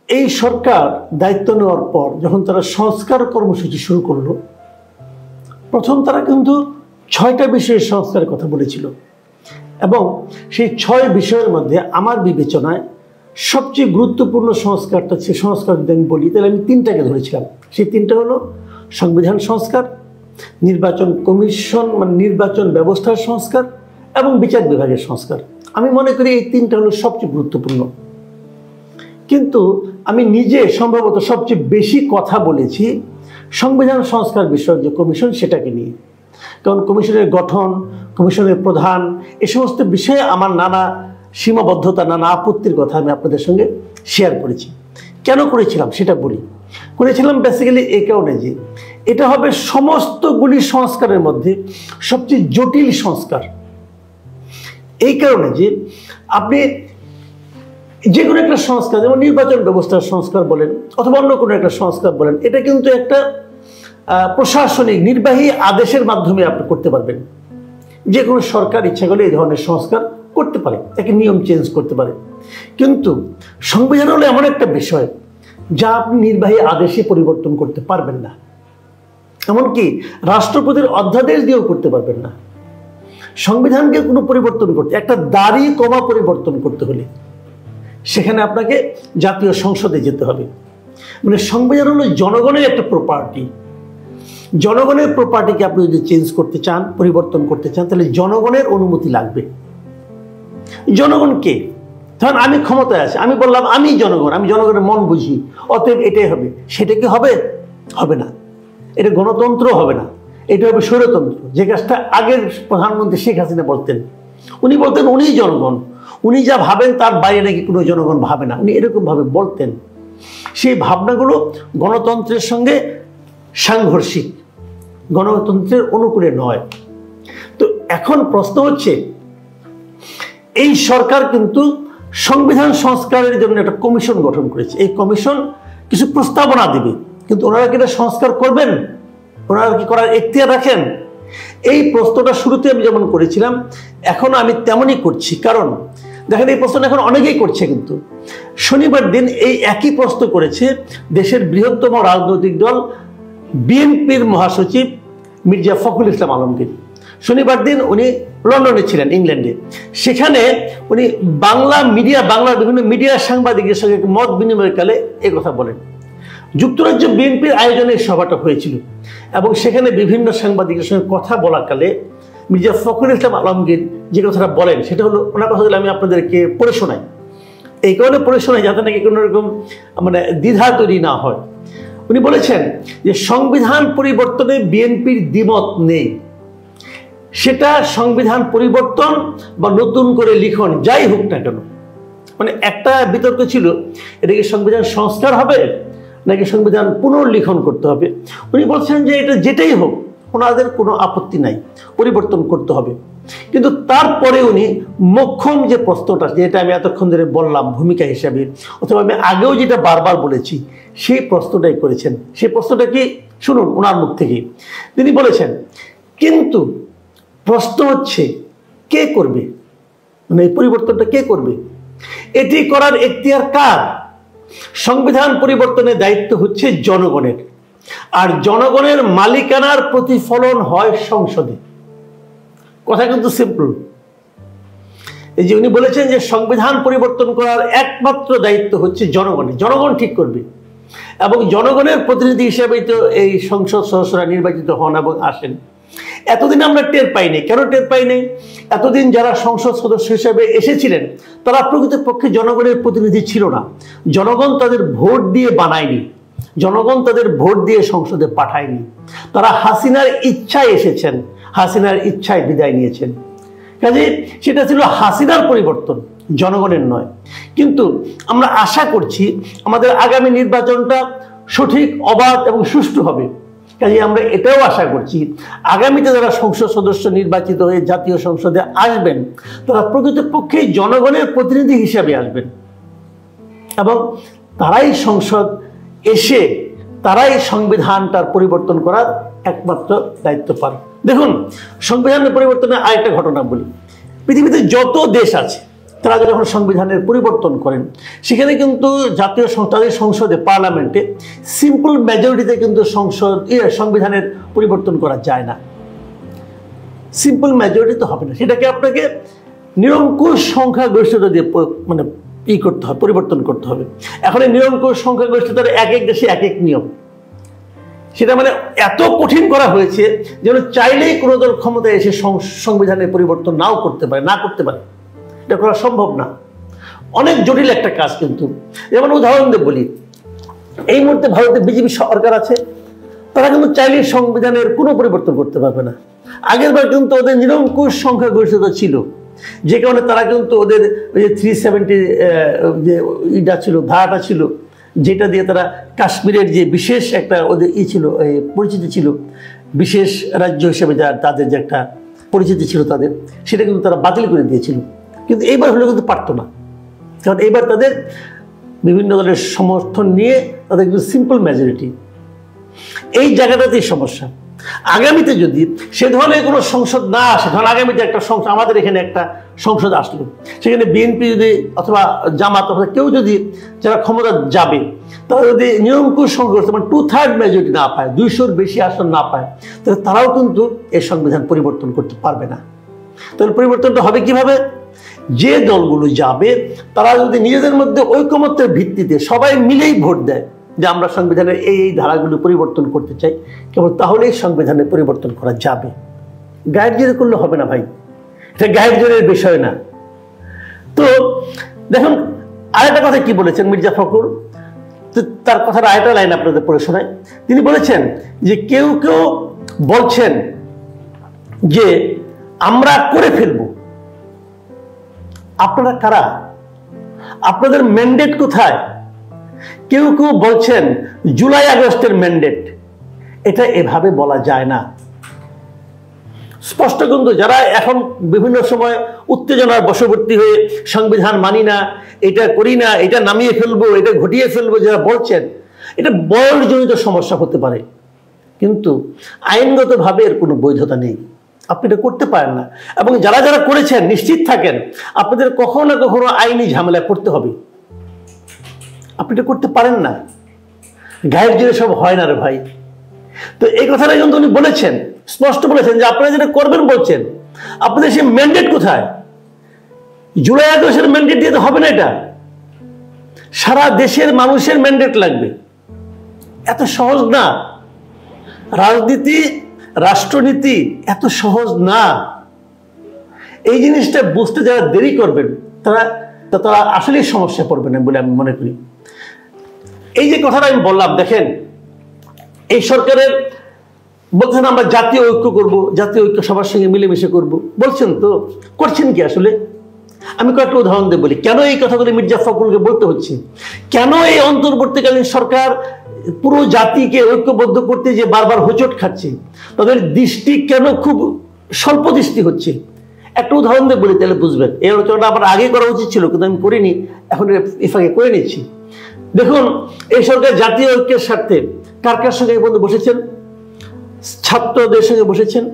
এই সরকার দায়িত্ব নেওয়ার পর যখন তারা সংস্কার কর্মসূচি শুরু করলো, প্রথম তারা কিন্তু 6টা বিষয়ের সংস্কারের কথা বলেছিল এবং সেই 6 বিষয়ের মধ্যে আমার বিবেচনায় সবচেয়ে গুরুত্বপূর্ণ সংস্কারটা হচ্ছে, সংস্কার যদি আমি বলি তাহলে আমি 3টাকে ধরেছিলাম। সেই 3টা হলো সংবিধান সংস্কার, নির্বাচন কমিশন মানে নির্বাচন ব্যবস্থার সংস্কার এবং বিচার বিভাগের সংস্কার। আমি মনে করি এই 3টা হলো সবচেয়ে গুরুত্বপূর্ণ। কিন্তু আমি নিজে সম্ভবত সবচেয়ে বেশি কথা বলেছি সংবিধান সংস্কার বিষয়ক যে কমিশন সেটাকে নিয়ে, কারণ কমিশনের গঠন, কমিশনের প্রধান, এ সমস্ত বিষয়ে আমার নানা সীমাবদ্ধতা, নানা আপত্তির কথা আমি আপনাদের সঙ্গে শেয়ার করেছি। কেন করেছিলাম সেটা বলি। করেছিলাম বেসিক্যালি এই কারণে যে এটা হবে সমস্তগুলি সংস্কারের মধ্যে সবচেয়ে জটিল সংস্কার। এই কারণে যে আপনি যে কোনো একটা সংস্কার, যেমন নির্বাচন ব্যবস্থার সংস্কার বলেন অথবা অন্য কোনো একটা সংস্কার বলেন, এটা কিন্তু একটা প্রশাসনিক নির্বাহী আদেশের মাধ্যমে আপনি করতে পারবেন। যে কোনো সরকার ইচ্ছা করলে এই ধরনের সংস্কার করতে পারে, একে নিয়ম চেঞ্জ করতে পারে। কিন্তু সংবিধান হলো এমন একটা বিষয় যা আপনি নির্বাহী আদেশে পরিবর্তন করতে পারবেন না, এমনকি রাষ্ট্রপতির অধ্যাদেশ দিয়েও করতে পারবেন না। সংবিধানকে কোনো পরিবর্তন করতে, একটা দাড়ি কমা পরিবর্তন করতে হলে সেখানে আপনাকে জাতীয় সংসদে যেতে হবে। মানে সংবিধান হলো জনগণের একটা প্রপার্টি। জনগণের প্রপার্টিকে আপনি যদি চেঞ্জ করতে চান, পরিবর্তন করতে চান, তাহলে জনগণের অনুমতি লাগবে। জনগণকে, ধরেন আমি ক্ষমতায় আছি, আমি বললাম আমি জনগণ, আমি জনগণের মন বুঝি, অতএব এটাই হবে, সেটা কি হবে? হবে না। এটা গণতন্ত্র হবে না, এটা হবে স্বৈরতন্ত্র। যে কাজটা আগের প্রধানমন্ত্রী শেখ হাসিনা বলতেন, উনি বলতেন উনিই জনগণ, উনি যা ভাবেন তার বাইরে নাকি কোনো জনগণ ভাবে না, উনি এরকম ভাবে বলতেন। সেই ভাবনাগুলো গণতন্ত্রের সঙ্গে সাংঘর্ষিক, গণতন্ত্রের অনুকূলে নয়। তো এখন প্রশ্ন হচ্ছে, এই সরকার কিন্তু সংবিধান সংস্কারের জন্য একটা কমিশন গঠন করেছে। এই কমিশন কিছু প্রস্তাবনা দিবে, কিন্তু ওনারা কি এটা সংস্কার করবেন? ওনারা কি করার এখতিয়ার রাখেন? এই প্রশ্নটা শুরুতে আমি যেমন করেছিলাম, এখন আমি তেমনই করছি। কারণ দেখেন, এই প্রশ্নটা এখন অনেকেই করছে, কিন্তু শনিবার দিন এই একই প্রশ্ন করেছে দেশের বৃহত্তম রাজনৈতিক দল বিএনপির মহাসচিব মির্জা ফখরুল ইসলাম আলমগীর। শনিবার দিন উনি লন্ডনে ছিলেন, ইংল্যান্ডে। সেখানে উনি বাংলা মিডিয়া, বাংলার বিভিন্ন মিডিয়া সাংবাদিকদের সঙ্গে মত বিনিময়কালে এই কথা বলেন। যুক্তরাজ্য বিএনপির আয়োজনে এই সভাটা হয়েছিল এবং সেখানে বিভিন্ন সাংবাদিকের সঙ্গে কথা বলাকালে মির্জা ফখরুল ইসলাম আলমগীর যে কথাটা বলেন, সেটা হলো, ওনার কথাগুলো আমি আপনাদেরকে পড়ে শোনাই। এই কারণে পড়ে শোনাই যাতে নাকি কোনো রকম মানে দ্বিধা তৈরি না হয়। উনি বলেছেন যে সংবিধান পরিবর্তনে বিএনপির দ্বিমত নেই, সেটা সংবিধান পরিবর্তন বা নতুন করে লিখন যাই হোক না কেন। মানে একটা বিতর্ক ছিল, এটা কি সংবিধান সংস্কার হবে নাকি সংবিধান পুনর্লিখন করতে হবে। উনি বলছেন যে এটা যেটাই হোক ওনাদের কোনো আপত্তি নাই, পরিবর্তন করতে হবে। কিন্তু তারপরে উনি মোক্ষম যে প্রশ্নটা, যেটা আমি এতক্ষণ ধরে বললাম ভূমিকা হিসাবে, অথবা আমি আগেও যেটা বারবার বলেছি, সেই প্রশ্নটাই করেছেন। সেই প্রশ্নটা কি শুনুন ওনার মুখ থেকে। তিনি বলেছেন, কিন্তু প্রশ্ন হচ্ছে কে করবে, মানে এই পরিবর্তনটা কে করবে? এটি করার এখতিয়ার কার? সংবিধান পরিবর্তনের দায়িত্ব হচ্ছে জনগণের, আর জনগণের মালিকানার প্রতিফলন হয় সংসদে। কথা কিন্তু সিম্পল। এই যে উনি বলেছেন যে সংবিধান পরিবর্তন করার একমাত্র দায়িত্ব হচ্ছে জনগণের, জনগণ ঠিক করবে, এবং জনগণের প্রতিনিধি হিসেবেই তো এই সংসদ সদস্যরা নির্বাচিত হন এবং আসেন। এতদিন আমরা টের পাইনি। কেন টের পাইনি? এতদিন যারা সংসদ সদস্য হিসেবে এসেছিলেন তারা প্রকৃতপক্ষে জনগণের প্রতিনিধি ছিল না। জনগণ তাদের ভোট দিয়ে বানায়নি, জনগণ তাদের ভোট দিয়ে সংসদে পাঠায়নি। তারা হাসিনার ইচ্ছায় এসেছেন, হাসিনার ইচ্ছায় বিদায় নিয়েছেন। কাজে সেটা ছিল হাসিনার পরিবর্তন, জনগণের নয়। কিন্তু আমরা আশা করছি আমাদের আগামী নির্বাচনটা সঠিক, অবাধ এবং সুষ্ঠু হবে। কাজে আমরা এটাও আশা করছি আগামীতে যারা সংসদ সদস্য নির্বাচিত হয়ে জাতীয় সংসদে আসবেন তারা প্রকৃতপক্ষে জনগণের প্রতিনিধি হিসাবে আসবেন, এবং তারাই সংসদ এসে তারাই সংবিধানটার পরিবর্তন করার একমাত্র দায়িত্ব পান। দেখুন, সংবিধানের পরিবর্তনে আরেকটা ঘটনা বলি। পৃথিবীতে যত দেশ আছে তারা যখন সংবিধানের পরিবর্তন করেন, সেখানে কিন্তু জাতীয় তাদের সংসদে, পার্লামেন্টে সিম্পল মেজরিটিতে কিন্তু সংবিধানের পরিবর্তন করা যায় না। সিম্পল মেজরিটি তো হবে না, সেটাকে আপনাকে নিরঙ্কুশ সংখ্যাগরিষ্ঠতা দিয়ে মানে করতে হবে, পরিবর্তন করতে হবে। এখন এই নিরঙ্কুশ সংখ্যাগরিষ্ঠতার এক এক দেশে এক এক নিয়ম, সেটা মানে এত কঠিন করা হয়েছে যেন চাইলেই কোনো দল ক্ষমতায় এসে সংবিধানের পরিবর্তন না করতে পারে। এটা করা সম্ভব না, অনেক জটিল একটা কাজ। কিন্তু যেমন উদাহরণ দিয়ে বলি, এই মুহূর্তে ভারতে বিজেপি সরকার আছে, তারা কিন্তু চাইলেই সংবিধানের কোনো পরিবর্তন করতে পারবে না। আগের বার কিন্তু ওদের নিরঙ্কুশ সংখ্যাগরিষ্ঠতা ছিল, যে কারণে তারা কিন্তু ওদের ওই যে 370 যে ধারাটা ছিল, যেটা দিয়ে তারা কাশ্মীরের যে বিশেষ একটা ওদের ছিল, পরিচিতি ছিল, বিশেষ রাজ্য হিসেবে তাদের যে একটা পরিচিতি ছিল তাদের, সেটা কিন্তু তারা বাতিল করে দিয়েছিল। কিন্তু এইবার হলেও কিন্তু পারতো না, কারণ এইবার তাদের বিভিন্ন দলের সমর্থন নিয়ে তাদের কিন্তু সিম্পল মেজরিটি। এই জায়গাটাতেই সমস্যা। আগামীতে যদি সে ধরনের কোনো সংসদ না আসে, ধরুন আগামীতে একটা সংসদ, আমাদের এখানে একটা সংসদ আসলো, সেখানে বিএনপি যদি অথবা জামাত অথবা কেউ যদি যারা ক্ষমতা যাবে, তারা যদি নিরঙ্কুশ সংখ্যা মানে 2/3 মেজরিটি না পায়, 200-র বেশি আসন না পায়, তাহলে তারাও কিন্তু এই সংবিধান পরিবর্তন করতে পারবে না। তাহলে পরিবর্তনটা হবে কিভাবে? যে দলগুলো যাবে তারা যদি নিজেদের মধ্যে ঐকমত্যের ভিত্তিতে সবাই মিলেই ভোট দেয় যে আমরা সংবিধানের এই ধারাগুলো পরিবর্তন করতে চাই, কেবল তাহলেই সংবিধানের পরিবর্তন করা যাবে। গায়ের জোরে করলে হবে না ভাই, এটা গায়ের জোরের বিষয় না। তো দেখুন আরেকটা কথা কি বলেছেন মির্জা ফখরুল, তার কথার আরেকটা লাইন আপনাদের পড়ে শোনায়। তিনি বলেছেন যে কেউ কেউ বলছেন যে আমরা করে ফেলবো। আপনারা কারা? আপনাদের ম্যান্ডেট কোথায়? কেউ কেউ বলছেন জুলাই আগস্টের ম্যান্ডেট। এটা এভাবে বলা যায় না। স্পষ্ট কিন্তু যারা এখন বিভিন্ন সময় উত্তেজনার বশবর্তী হয়ে সংবিধান মানি না, এটা করি না, এটা নামিয়ে ফেলবো, এটা ঘটিয়ে ফেলবো, যারা বলছেন, এটা বয়সজনিত সমস্যা হতে পারে, কিন্তু আইনগতভাবে এর কোনো বৈধতা নেই। আপনি এটা করতে পারেন না। এবং যারা যারা করেছেন নিশ্চিত থাকেন আপনাদের কখনো না কখনো আইনি ঝামেলা করতে হবে। আপনি এটা করতে পারেন না, গায়ের জোরে সব হয় না রে ভাই। তো এই কথাটা কিন্তু উনি বলেছেন, স্পষ্ট বলেছেন যে আপনারা যেটা করবেন বলছেন, আপনাদের সেই ম্যান্ডেট কোথায়? জুলাই আগস্টের ম্যান্ডেট দিয়ে তো হবে না। এটা সারা দেশের মানুষের ম্যান্ডেট লাগবে। এত সহজ না রাজনীতি, রাষ্ট্রনীতি, এত সহজ না। এই জিনিসটা বুঝতে যারা দেরি করবেন তারা আসলেই সমস্যা পড়বে না বলে আমি মনে করি। এই যে কথাটা আমি বললাম, দেখেন এই সরকারের বলছেন আমরা জাতীয় ঐক্য করব, জাতীয় ঐক্য সবার সঙ্গে মিলেমিশে করব, বলছেন তো করছেন কি আসলে? আমি কয়েকটা উদাহরণ দিয়ে বলি কেন এই কথাগুলো মির্জা ফখরুলকে বলতে হচ্ছে, কেন এই অন্তর্বর্তীকালীন সরকার পুরো জাতিকে ঐক্যবদ্ধ করতে যে বারবার হোঁচট খাচ্ছে, তাদের দৃষ্টি কেন খুব স্বল্প দৃষ্টি হচ্ছে। একটা উদাহরণ দিয়ে বলি তাহলে বুঝবেন। এই আলোচনাটা আমার আগে করা উচিত ছিল, কিন্তু আমি করিনি, এখন এফাকে করে নিচ্ছি। দেখুন এই সরকার জাতীয় ঐক্যের স্বার্থে কার কার সঙ্গে এই পর্যন্ত বসেছেন? ছাত্রদের সঙ্গে বসেছেন,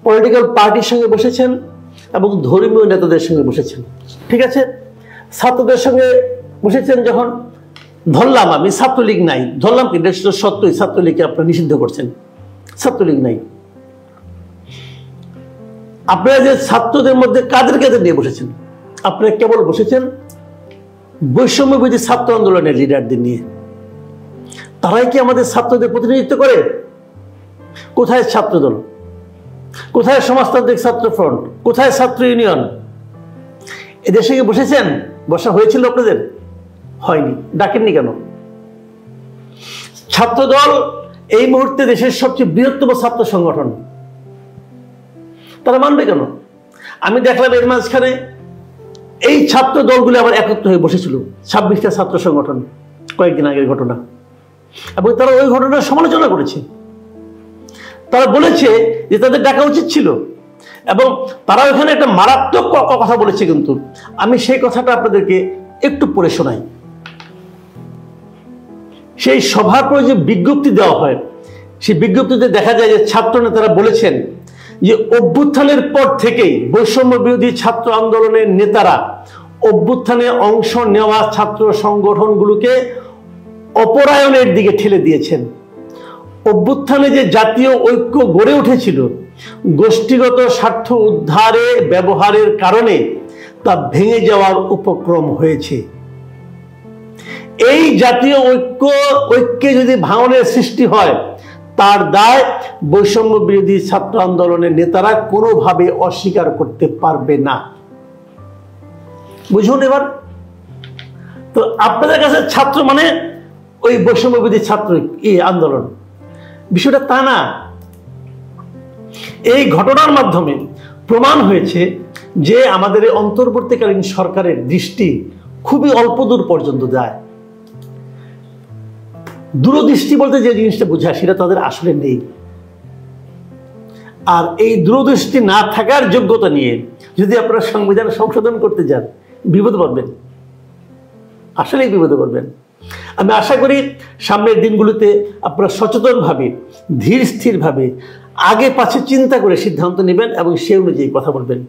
পলিটিক্যাল পার্টির সঙ্গে বসেছেন এবং ধর্মীয় নেতাদের সঙ্গে বসেছেন। ঠিক আছে, ছাত্রদের সঙ্গে বসেছেন যখন, ধরলাম আমি ছাত্রলীগ নাই, ধরলাম কি সত্যই ছাত্রলীগকে আপনারা নিষিদ্ধ করছেন, ছাত্রলীগ নাই। আপনারা যে ছাত্রদের মধ্যে কাদের কাদের নিয়ে বসেছেন? আপনারা কেবল বসেছেন বৈষম্যবিরোধী ছাত্র আন্দোলনের লিডারদের নিয়ে। তারাই কি আমাদের ছাত্রদের প্রতিনিধিত্ব করে? কোথায় ছাত্রদল? কোথায় সমাজতান্ত্রিক ছাত্র ফ্রন্ট? কোথায় ছাত্র ইউনিয়ন? এদের সঙ্গে বসেছেন? বসা হয়েছিল আপনাদের? হয়নি। ডাকেননি কেন? ছাত্রদল এই মুহূর্তে দেশের সবচেয়ে বৃহত্তম ছাত্র সংগঠন, তারা মানবে কেন? আমি দেখলাম এর মাঝখানে এই ছাত্র দলগুলো আবার একত্র হয়ে বসেছিল, 26টা ছাত্র সংগঠন, কয়েকদিন আগের ঘটনা, এবং তারা ওই ঘটনার সমালোচনা করেছে। তারা বলেছে যে তাদের ডাকা উচিত ছিল, এবং তারা ওখানে একটা মারাত্মক কথা বলেছে। কিন্তু আমি সেই কথাটা আপনাদেরকে একটু পড়ে শোনাই। সেই সভার পরে যে বিজ্ঞপ্তি দেওয়া হয়, সেই বিজ্ঞপ্তিতে দেখা যায় যে ছাত্র নেতারা বলেছেন যে অভ্যুত্থানের পর থেকেই বৈষম্য বিরোধী ছাত্র আন্দোলনের নেতারা অভ্যুত্থানে অংশ নেওয়া ছাত্র সংগঠনগুলোকে অপরায়ণের দিকে ঠেলে দিয়েছেন। অভ্যুত্থানে যে জাতীয় ঐক্য গড়ে উঠেছিল গোষ্ঠীগত স্বার্থ উদ্ধারে ব্যবহারের কারণে তা ভেঙে যাওয়ার উপক্রম হয়েছে। এই জাতীয় ঐক্যে যদি ভাঙনের সৃষ্টি হয় তার দায় বৈষম্য বিরোধী ছাত্র আন্দোলনের নেতারা কোনোভাবে অস্বীকার করতে পারবে না। বুঝুন এবার। তো আপনাদের কাছে ছাত্র মানে ওই বৈষম্য বিরোধী ছাত্র আন্দোলন, বিষয়টা তা না। এই ঘটনার মাধ্যমে প্রমাণ হয়েছে যে আমাদের অন্তর্বর্তীকালীন সরকারের দৃষ্টি খুবই অল্প দূর পর্যন্ত যায়। দূরদৃষ্টি বলতে যে জিনিসটা বোঝায় সেটা তাদের আসলে নেই। আর এই দূরদৃষ্টি না থাকার যোগ্যতা নিয়ে যদি আপনারা সংবিধান সংশোধন করতে যান বিপদে পড়বেন, আসলেই বিপদে পড়বেন। আমি আশা করি সামনের দিনগুলোতে আপনারা সচেতনভাবে ধীর স্থিরভাবে আগে পাছে চিন্তা করে সিদ্ধান্ত নেবেন এবং সে অনুযায়ী কথা বলবেন।